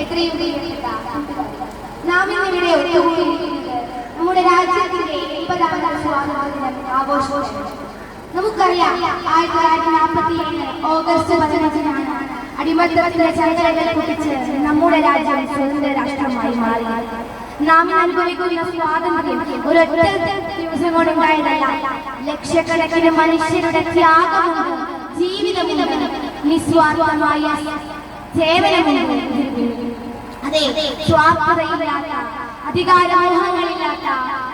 എത്രയും നാം ഇന്നിവിടെ ഒത്തുകൂടിയിരിക്കുന്നത് നമ്മുടെ രാജ്യത്തിന്റെ 80ാം സ്വാതന്ത്ര്യ ആഘോഷം. നമുക്കറിയാം 1947 ഓഗസ്റ്റ് 15-നാണ് അടിമത്തത്തിന്റെ ചങ്ങലകൾ പൊട്ടിച്ച് നമ്മുടെ രാജ്യം സ്വതന്ത്ര രാഷ്ട്രമായി മാറി. നാം അനുഭവിക്കുന്ന സ്വാതന്ത്ര്യം ഒരൊറ്റ ദിവസം കൊണ്ടുണ്ടായതല്ല. ലക്ഷക്കണക്കിന് മനുഷ്യരുടെ ത്യാഗവും ജീവിതവും നിസ്വാർത്ഥമായ സേവനവും. അതെ, സ്വാർത്ഥതയില്ലാത്ത അധികാരമോഹങ്ങളില്ലാത്ത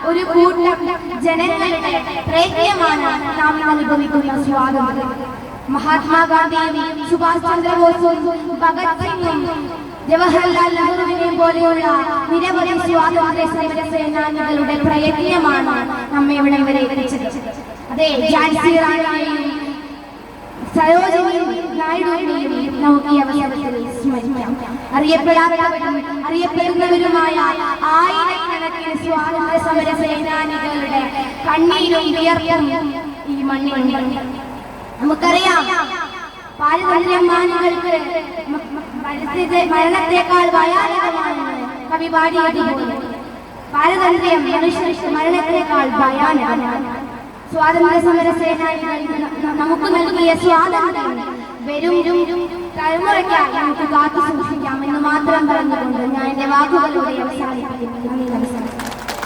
ഒരു കൂട്ടം ജനങ്ങളുടെ പ്രയത്നമാണ് നാം അനുഭവിക്കുന്ന സ്വാതന്ത്ര്യം. മഹാത്മാഗാന്ധിയും സുഭാഷ് ചന്ദ്രബോസും ഭഗത് സിംഗും ജവഹർലാൽ നെഹ്റുവിനെയും പോലെയുള്ള നിരവധി സ്വാതന്ത്ര്യ സമര സേനാനികളുടെ പ്രയത്നമാണ് നമ്മെ ഇവിടെ വരെ എത്തിച്ചത്. അതെ, ഝാൻസി റാണിയെയും സരോജിനി നായിഡുവിനെയും നമുക്ക് ഈ അവസരത്തിൽ സ്മരിക്കാം. അറിയപ്പെടാത്തവരും അറിയപ്പെടുന്നവരുമായ ആയിരക്കണക്കിന് സ്വാതന്ത്ര്യ സമര സേനാനികളുടെ കണ്ണീരും വിയർപ്പും ഈ മണ്ണിലുണ്ട്. നമുക്കറിയാം, പാരതന്ത്ര്യമാനികൾക്ക് മരണത്തെക്കാൾ ഭയാനകമാണെന്ന് കവി പാടിയത്. പാരതന്ത്ര്യം മനുഷ്യർക്ക് മരണത്തെക്കാൾ ഭയാനകമാണ്. സ്വാതന്ത്ര്യ സമര സേനാനികൾ നമുക്ക് നൽകിയ സ്വാതന്ത്ര്യം വരും തലമുറയ്ക്കായി നമുക്ക് കാത്തു സൂക്ഷിക്കാം എന്ന് മാത്രം പറഞ്ഞുകൊണ്ട് ഞാൻ എന്റെ വാക്കുകളുടെ അവസാനിപ്പിക്കുന്നു.